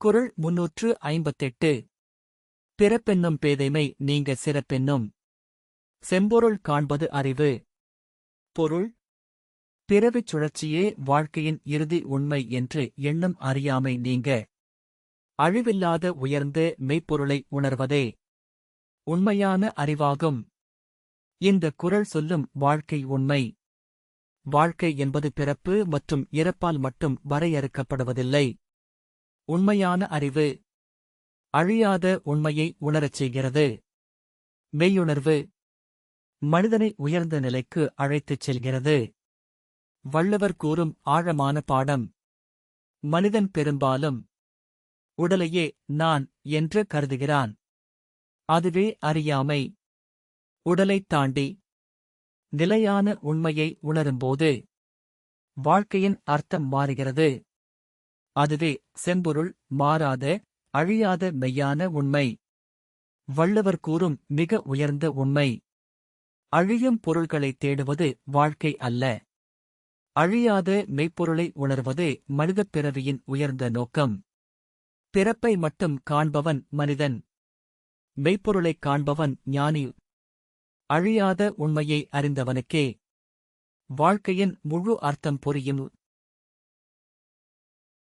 குறள் 358. பிறப்பென்னும் பேதைமை நீங்க சிறப்பென்னும் செம்பொருள் காண்பது அறிவு. பொருள்: பிறவிச் சுழற்சியே வாழ்க்கையின் இறுதி உண்மை என்று எண்ணும் அறியாமை நீங்க அழிவில்லாத உயர்ந்த மெய்ப்பொருளை உணர்வதே உண்மையான அறிவாகும். இந்த குறள் சொல்லும் வாழ்க்கை உண்மை. வாழ்க்கை என்பது பிறப்பு மற்றும் இறப்பால் மட்டும் வரையறுக்கப்படுவதில்லை. உண்மையான அறிவு அழியாத உண்மையை உணரச் செய்கிறது. மெய்யுணர்வு மனிதனை உயர்ந்த நிலைக்கு அழைத்துச் செல்கிறது. வள்ளுவர் கூறும் ஆழமான பாடம்: மனிதன் பெரும்பாலும் உடலையே நான் என்று கருதுகிறான். அதுவே அறியாமை. உடலைத் தாண்டி நிலையான உண்மையை உணரும்போது வாழ்க்கையின் அர்த்தம் மாறுகிறது. அதுவே செம்பொருள், மாறாத அழியாத மெய்யான உண்மை. வள்ளுவர் கூறும் மிக உயர்ந்த உண்மை: அழியும் பொருள்களைத் தேடுவது வாழ்க்கை அல்ல. அழியாத மெய்ப்பொருளை உணர்வதே மனிதப் பிறவியின் உயர்ந்த நோக்கம். பிறப்பை மட்டும் காண்பவன் மனிதன். மெய்ப்பொருளைக் காண்பவன் ஞானி. அழியாத உண்மையை அறிந்தவனுக்கே வாழ்க்கையின் முழு அர்த்தம் புரியும்.